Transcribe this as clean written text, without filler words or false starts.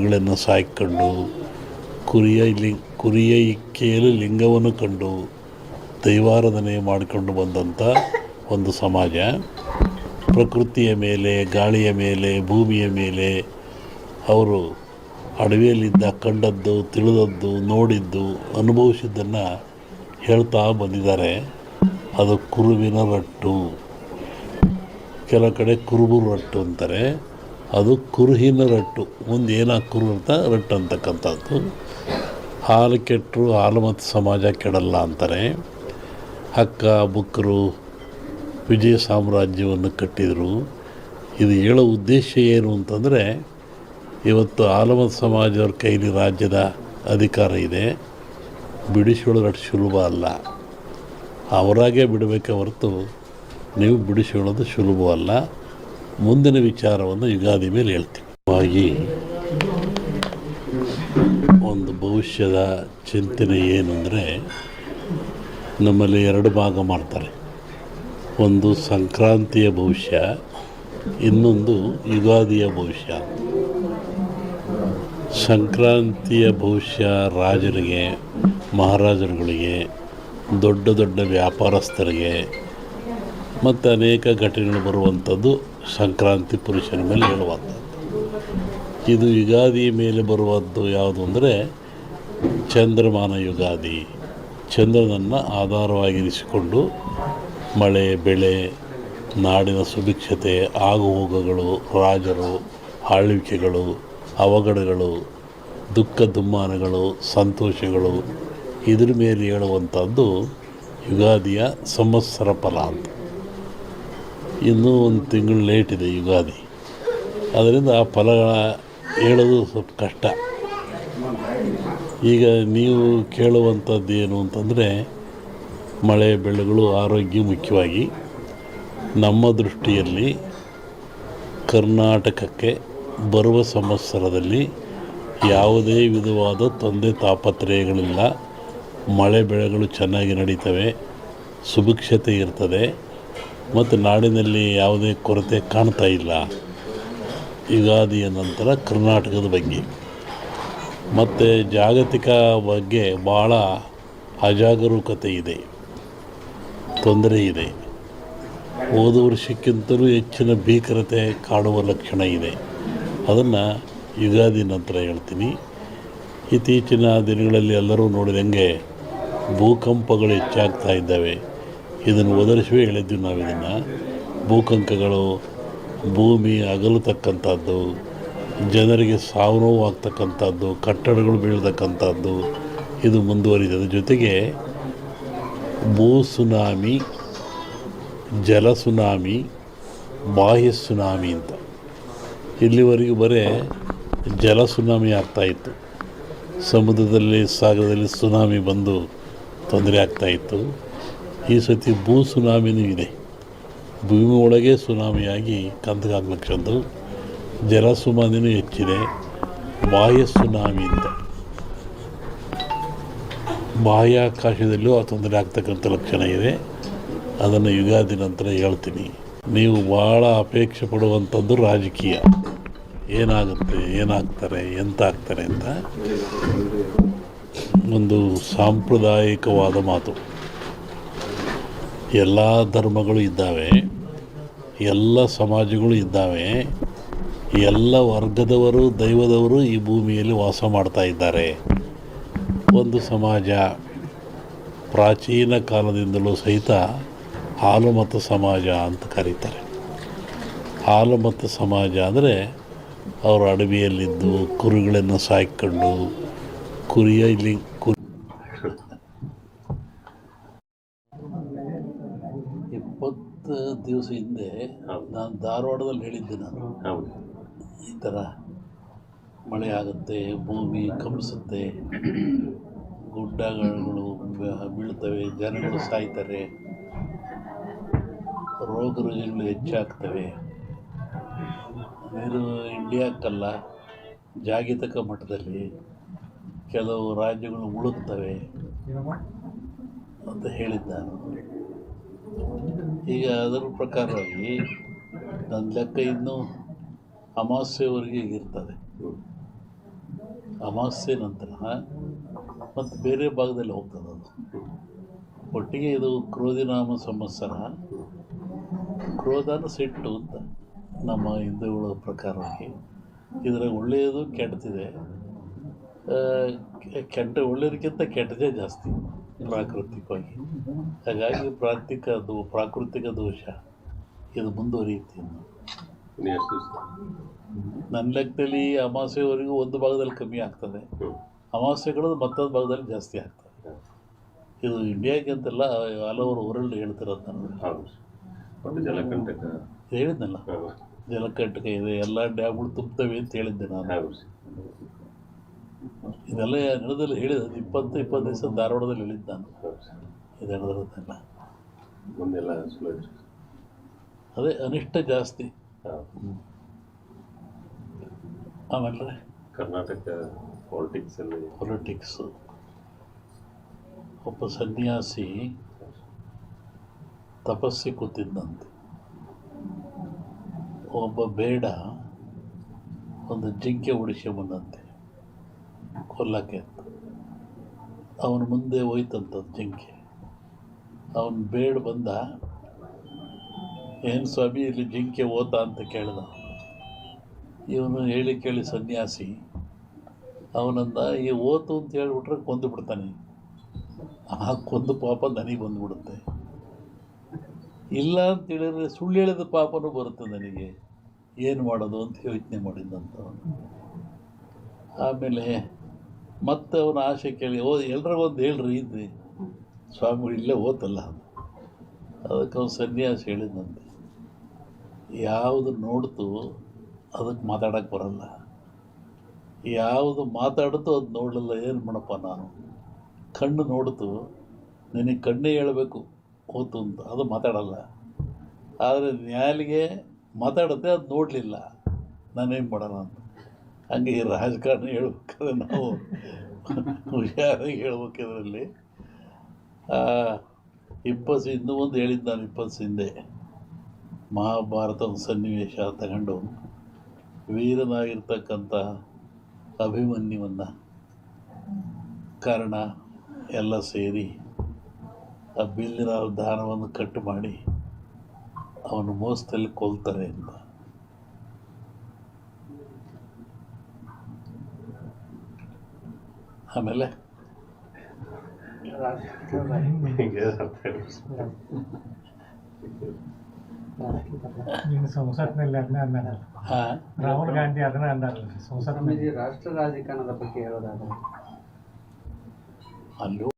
ಕುರಿಗಳನ್ನು ಸಾಯ್ಕೊಂಡು ಕುರಿಯ ಇಕ್ಕೆಯಲ್ಲಿ ಲಿಂಗವನ್ನು ಕಂಡು ದೈವಾರಾಧನೆ ಮಾಡಿಕೊಂಡು ಬಂದಂಥ ಒಂದು ಸಮಾಜ. ಪ್ರಕೃತಿಯ ಮೇಲೆ, ಗಾಳಿಯ ಮೇಲೆ, ಭೂಮಿಯ ಮೇಲೆ ಅವರು ಅಡವಿಯಲ್ಲಿದ್ದ ಕಂಡದ್ದು, ತಿಳಿದದ್ದು, ನೋಡಿದ್ದು, ಅನುಭವಿಸಿದ್ದನ್ನು ಹೇಳ್ತಾ ಬಂದಿದ್ದಾರೆ. ಅದು ಕುರುವಿನ ರಟ್ಟು, ಕೆಲವು ಕಡೆ ಕುರುಬು ರಟ್ಟು ಅಂತಾರೆ. ಅದು ಕುರುಹಿನ ರಟ್ಟು, ಮುಂದೆ ಕುರು ಅಂತ ರಟ್ಟು ಅಂತಕ್ಕಂಥದ್ದು. ಹಾಲು ಕೆಟ್ಟರು ಹಾಲು ಮತ್ತು ಸಮಾಜ ಕೆಡಲ್ಲ ಅಂತಾರೆ. ಹಕ್ಕ ಬುಕ್ಕರು ವಿಜಯ ಸಾಮ್ರಾಜ್ಯವನ್ನು ಕಟ್ಟಿದರು. ಇದು ಹೇಳೋ ಉದ್ದೇಶ ಏನು ಅಂತಂದರೆ, ಇವತ್ತು ಆಲಮತ ಸಮಾಜದವ್ರ ಕೈಲಿ ರಾಜ್ಯದ ಅಧಿಕಾರ ಇದೆ. ಬಿಡಿಸಿಕೊಳ್ಳೋದು ಅಷ್ಟು ಸುಲಭ ಅಲ್ಲ. ಅವರಾಗೇ ಬಿಡಬೇಕೆ ಹೊರತು ನೀವು ಬಿಡಿಸಿಕೊಳ್ಳೋದು ಸುಲಭವಲ್ಲ. ಮುಂದಿನ ವಿಚಾರವನ್ನು ಯುಗಾದಿ ಮೇಲೆ ಹೇಳ್ತೀವಿ. ಹಾಗಾಗಿ ಒಂದು ಭವಿಷ್ಯದ ಚಿಂತನೆ ಏನು ಅಂದರೆ, ನಮ್ಮಲ್ಲಿ ಎರಡು ಭಾಗ ಮಾಡ್ತಾರೆ. ಒಂದು ಸಂಕ್ರಾಂತಿಯ ಭವಿಷ್ಯ, ಇನ್ನೊಂದು ಯುಗಾದಿಯ ಭವಿಷ್ಯ. ಸಂಕ್ರಾಂತಿಯ ಭವಿಷ್ಯ ರಾಜರಿಗೆ, ಮಹಾರಾಜರುಗಳಿಗೆ, ದೊಡ್ಡ ದೊಡ್ಡ ವ್ಯಾಪಾರಸ್ಥರಿಗೆ ಮತ್ತು ಅನೇಕ ಘಟನೆಗಳು ಬರುವಂಥದ್ದು ಸಂಕ್ರಾಂತಿ ಪುರುಷನ ಮೇಲೆ ಹೇಳುವಂಥದ್ದು. ಇದು ಯುಗಾದಿ ಮೇಲೆ ಬರುವಂಥದ್ದು ಯಾವುದು ಅಂದರೆ ಚಂದ್ರಮಾನ ಯುಗಾದಿ. ಚಂದ್ರನನ್ನು ಆಧಾರವಾಗಿರಿಸಿಕೊಂಡು ಮಳೆ, ಬೆಳೆ, ನಾಡಿನ ಸುಭಿಕ್ಷತೆ, ಆಗುಹೋಗುಗಳು, ರಾಜರು, ಆಳ್ವಿಕೆಗಳು, ಅವಘಡಗಳು, ದುಃಖ ದುಮ್ಮಾನಗಳು, ಸಂತೋಷಗಳು, ಇದ್ರ ಮೇಲೆ ಹೇಳುವಂಥದ್ದು ಯುಗಾದಿಯ ಸಂವತ್ಸರ ಫಲ ಅಂತ. ಇನ್ನೂ ಒಂದು ತಿಂಗಳು ಲೇಟ್ ಇದೆ ಯುಗಾದಿ. ಅದರಿಂದ ಆ ಫಲಗಳ ಹೇಳೋದು ಸ್ವಲ್ಪ ಕಷ್ಟ. ಈಗ ನೀವು ಕೇಳುವಂಥದ್ದು ಏನು ಅಂತಂದರೆ, ಮಳೆ ಬೆಳೆಗಳು, ಆರೋಗ್ಯ ಮುಖ್ಯವಾಗಿ. ನಮ್ಮ ದೃಷ್ಟಿಯಲ್ಲಿ ಕರ್ನಾಟಕಕ್ಕೆ ಬರುವ ಸಂವತ್ಸರದಲ್ಲಿ ಯಾವುದೇ ವಿಧವಾದ ತೊಂದರೆ ತಾಪತ್ರಯಗಳಿಲ್ಲ. ಮಳೆ ಬೆಳೆಗಳು ಚೆನ್ನಾಗಿ ನಡೀತವೆ, ಸುಭಿಕ್ಷತೆ ಇರ್ತದೆ ಮತ್ತು ನಾಡಿನಲ್ಲಿ ಯಾವುದೇ ಕೊರತೆ ಕಾಣ್ತಾ ಇಲ್ಲ. ಯುಗಾದಿಯ ನಂತರ ಕರ್ನಾಟಕದ ಬಗ್ಗೆ ಮತ್ತು ಜಾಗತಿಕ ಬಗ್ಗೆ ಭಾಳ ಅಜಾಗರೂಕತೆ ಇದೆ, ತೊಂದರೆ ಇದೆ. ಹೋದ ವರ್ಷಕ್ಕಿಂತಲೂ ಹೆಚ್ಚಿನ ಭೀಕರತೆ ಕಾಡುವ ಲಕ್ಷಣ ಇದೆ. ಅದನ್ನು ಯುಗಾದಿ ನಂತರ ಹೇಳ್ತೀನಿ. ಇತ್ತೀಚಿನ ದಿನಗಳಲ್ಲಿ ಎಲ್ಲರೂ ನೋಡಿದಂಗೆ ಭೂಕಂಪಗಳು ಹೆಚ್ಚಾಗ್ತಾ ಇದ್ದಾವೆ. ಇದನ್ನು ಒದರಿಸುವೇ ಹೇಳಿದ್ವಿ ನಾವು. ಇದನ್ನು ಭೂಕಂಪಗಳು, ಭೂಮಿ ಅಗಲತಕ್ಕಂಥದ್ದು, ಜನರಿಗೆ ಸಾವು ನೋವು ಆಗ್ತಕ್ಕಂಥದ್ದು, ಕಟ್ಟಡಗಳು ಬೀಳ್ತಕ್ಕಂಥದ್ದು, ಇದು ಮುಂದುವರಿದ ಜೊತೆಗೆ ಭೂ ಸುನಾಮಿ, ಜಲ ಸುನಾಮಿ, ಬಾಹ್ಯ ಸುನಾಮಿ ಅಂತ. ಇಲ್ಲಿವರೆಗೂ ಬರೀ ಜಲ ಸುನಾಮಿ ಆಗ್ತಾಯಿತ್ತು. ಸಮುದ್ರದಲ್ಲಿ, ಸಾಗರದಲ್ಲಿ ಸುನಾಮಿ ಬಂದು ತೊಂದರೆ ಆಗ್ತಾಯಿತ್ತು. ಈ ಸತಿ ಭೂ ಸುನಾಮಿನೂ ಇದೆ. ಭೂಮಿ ಒಳಗೆ ಸುನಾಮಿಯಾಗಿ ಕಂದಗಾಗ್ಲಕ್ಷಂದು ಜಲ ಸುನಾಮಿನೂ ಹೆಚ್ಚಿದೆ. ಬಾಹ್ಯ ಸುನಾಮಿ ಅಂತ ಬಾಹ್ಯಾಕಾಶದಲ್ಲೂ ಆ ತೊಂದರೆ ಆಗ್ತಕ್ಕಂಥ ಲಕ್ಷಣ ಇದೆ. ಅದನ್ನು ಯುಗಾದಿ ನಂತರ ಹೇಳ್ತೀನಿ. ನೀವು ಭಾಳ ಅಪೇಕ್ಷೆ ಪಡುವಂಥದ್ದು ರಾಜಕೀಯ. ಏನಾಗುತ್ತೆ, ಏನಾಗ್ತಾರೆ, ಎಂತ ಆಗ್ತಾರೆ ಅಂತ ಒಂದು ಸಾಂಪ್ರದಾಯಿಕವಾದ ಮಾತು. ಎಲ್ಲ ಧರ್ಮಗಳು ಇದ್ದಾವೆ, ಎಲ್ಲ ಸಮಾಜಗಳು ಇದ್ದಾವೆ, ಎಲ್ಲ ವರ್ಗದವರು, ದೈವದವರು ಈ ಭೂಮಿಯಲ್ಲಿ ವಾಸ ಮಾಡ್ತಾ ಇದ್ದಾರೆ. ಒಂದು ಸಮಾಜ ಪ್ರಾಚೀನ ಕಾಲದಿಂದಲೂ ಸಹಿತ ಹಾಲುಮತ ಸಮಾಜ ಅಂತ ಕರೀತಾರೆ. ಹಾಲುಮತ ಸಮಾಜ ಅಂದರೆ ಅವರು ಅಡವಿಯಲ್ಲಿದ್ದು ಕುರಿಗಳನ್ನು ಸಾಯ್ಕೊಂಡು 20 ದಿವಸ ಹಿಂದೆ ನಾನು ಧಾರವಾಡದಲ್ಲಿ ಹೇಳಿದ್ದೆ. ನಾನು ಈ ಥರ ಮಳೆ ಆಗುತ್ತೆ, ಭೂಮಿ ಕಂಪಿಸುತ್ತೆ, ಗುಡ್ಡಗಳು ಬೀಳ್ತವೆ, ಜನಗಳು ಸಾಯ್ತಾರೆ, ರೋಗ ರುಜಿನಗಳು ಹೆಚ್ಚಾಗ್ತವೆ. ಇದು ಇಂಡಿಯಾಕ್ಕಲ್ಲ, ಜಾಗತಿಕ ಮಟ್ಟದಲ್ಲಿ ಕೆಲವು ರಾಜ್ಯಗಳು ಮುಳುಗ್ತವೆ ಅಂತ ಹೇಳಿದ್ದ ನಾನು. ಈಗ ಅದರ ಪ್ರಕಾರವಾಗಿ ನನ್ನ ಲೆಕ್ಕ ಇನ್ನೂ ಅಮಾವಾಸ್ಯೆವರೆಗೆ ಇರ್ತದೆ. ಅಮಾವಾಸ್ಯೆ ನಂತರ ಮತ್ತು ಬೇರೆ ಭಾಗದಲ್ಲಿ ಹೋಗ್ತದೆ ಅದು. ಒಟ್ಟಿಗೆ ಇದು ಕ್ರೋಧಿನಾಮ ಸಂವತ್ಸರ. ಕ್ರೋಧನ ಸಿಟ್ಟು ಅಂತ ನಮ್ಮ ಹಿಂದೂಗಳ ಪ್ರಕಾರವಾಗಿ. ಇದರಾಗ ಒಳ್ಳೆಯದು ಕೆಟ್ಟದಿದೆ. ಒಳ್ಳೆಯದಕ್ಕಿಂತ ಕೆಟ್ಟದೇ ಜಾಸ್ತಿ ಪ್ರಾಕೃತಿಕವಾಗಿ. ಹಾಗಾಗಿ ಪ್ರಾಕೃತಿಕ ದೋಷ ಇದು ಮುಂದುವರಿಯುತ್ತೆ. ನನ್ನ ಲೆಕ್ಕದಲ್ಲಿ ಅಮಾವಾಸ್ಯೆವರೆಗೂ ಒಂದು ಭಾಗದಲ್ಲಿ ಕಮ್ಮಿ ಆಗ್ತದೆ, ಅಮಾವಾಸ್ಯೆಗಳು ಮತ್ತೊಂದು ಭಾಗದಲ್ಲಿ ಜಾಸ್ತಿ ಆಗ್ತದೆ. ಇದು ಇಂಡಿಯಾಗೆ ಅಂತೆಲ್ಲ ಹಲವರು ವರ್ಲ್ಡ್ ಹೇಳ್ತಿರೋದು. ನನಗೆ ಜಲಕಂಟಕ ಹೇಳಿದ್ನಲ್ಲ, ಜಲಕಂಟಕ ಇದೆ, ಎಲ್ಲ ಡ್ಯಾಮ್ಗಳು ತುಂಬ್ತವೆ ಅಂತ ಹೇಳಿದ್ದೆ ನಾನು. ಇದೆಲ್ಲ ನಡೆದಲ್ಲಿ ಹೇಳಿದ 20 ದಿವಸ ಧಾರವಾಡದಲ್ಲಿ ಹೇಳಿದ್ದು ನಾನು. ಇದು ನಡೆದಿರೋದೆಲ್ಲ ಮುಂದೆಲ್ಲ ಅದೇ ಅನಿಷ್ಟ ಜಾಸ್ತಿ. ಆಮೇಲೆ ಕರ್ನಾಟಕ ಪೊಲಿಟಿಕ್ಸು. ಒಬ್ಬ ಸನ್ಯಾಸಿ ತಪಸ್ಸಿ ಕೂತಿದ್ದಂತೆ. ಒಬ್ಬ ಬೇಡ ಒಂದು ಜಿಂಕೆ ಉಡಿಸ್ಕೊಂಬಂದಂತೆ ಕೊಲ್ಲಕ್ಕೆ ಅಂತ. ಅವನ ಮುಂದೆ ಹೋಯ್ತಂಥದ್ದು ಜಿಂಕೆ. ಅವನು ಬೇಡ ಬಂದ, ಏನು ಸ್ವಾಮಿ ಇಲ್ಲಿ ಜಿಂಕೆ ಓತಾ ಅಂತ ಕೇಳ್ದ. ಇವನು ಹೇಳಿ ಕೇಳಿ ಸನ್ಯಾಸಿ ಅವನಂದ, ಈ ಓತು ಅಂತ ಹೇಳ್ಬಿಟ್ರೆ ಕೊಂದು ಬಿಡ್ತಾನೆ, ಆ ಕೊಂದು ಪಾಪ ನನಗೆ ಬಂದುಬಿಡುತ್ತೆ. ಇಲ್ಲ ಅಂತ ಹೇಳಿದ್ರೆ ಸುಳ್ಳು ಹೇಳಿದ ಪಾಪನೂ ಬರುತ್ತೆ ನನಗೆ, ಏನು ಮಾಡೋದು ಅಂತ ಯೋಚನೆ ಮಾಡಿದ್ದಂತ. ಆಮೇಲೆ ಮತ್ತೆ ಅವನ ಆಸೆ ಕೇಳಿ, ಎಲ್ರಿಗೊಂದು ಹೇಳ್ರಿ ಇದ್ರಿ ಸ್ವಾಮಿಗಳು ಇಲ್ಲೇ ಓತಲ್ಲ. ಅದಕ್ಕೆ ಅವನು ಸನ್ಯಾಸಿ ಹೇಳಿದಂತೆ, ಯಾವುದು ನೋಡ್ತು ಅದಕ್ಕೆ ಮಾತಾಡೋಕ್ಕೆ ಬರಲ್ಲ, ಯಾವುದು ಮಾತಾಡ್ತು ಅದು ನೋಡಲಿಲ್ಲ, ಏನು ಮಾಡಪ್ಪ ನಾನು. ಕಣ್ಣು ನೋಡ್ತು, ನಿನಗೆ ಕಣ್ಣೇ ಹೇಳಬೇಕು ಓತು ಅಂತ, ಅದು ಮಾತಾಡಲ್ಲ. ಆದರೆ ನ್ಯಾಲಿಗೆ ಮಾತಾಡುತ್ತೆ, ಅದು ನೋಡಲಿಲ್ಲ, ನಾನೇನು ಮಾಡೋಣ ಅಂತ. ಹಂಗೆ ಈ ರಾಜಕಾರಣ ಹೇಳ್ಬೇಕಾದ್ರೆ ನಾವು ಹುಷಾರಾಗಿ ಹೇಳ್ಬೇಕಿದ್ರಲ್ಲಿ. ಇನ್ನೂ ಒಂದು ಹೇಳಿದ್ದು ನಾನು 20 ಹಿಂದೆ, ಮಹಾಭಾರತದ ಸನ್ನಿವೇಶ ತಗೊಂಡು ವೀರನಾಗಿರ್ತಕ್ಕಂಥ ಅಭಿಮನ್ಯುವನ್ನು ಕಾರಣ ಎಲ್ಲ ಸೇರಿ ಆ ಬಿಲ್ಲಿನ ದಾನವನ್ನು ಕಟ್ಟು ಮಾಡಿ ಅವನು ಮೋಸದಲ್ಲಿ ಕೊಲ್ತಾರೆ ಅಂತ. ಆಮೇಲೆ ಸಂಸತ್ನಲ್ಲಿ ಅದನ್ನ ಅಂದಾರ, ರಾಹುಲ್ ಗಾಂಧಿ ಅದನ್ನ ಅಂದಾರ ಸಂಸತ್. ರಾಷ್ಟ್ರ ರಾಜಕಾರಣದ ಬಗ್ಗೆ ಹೇಳೋದಾದ್ರೆ ಅಲ್ಲೂ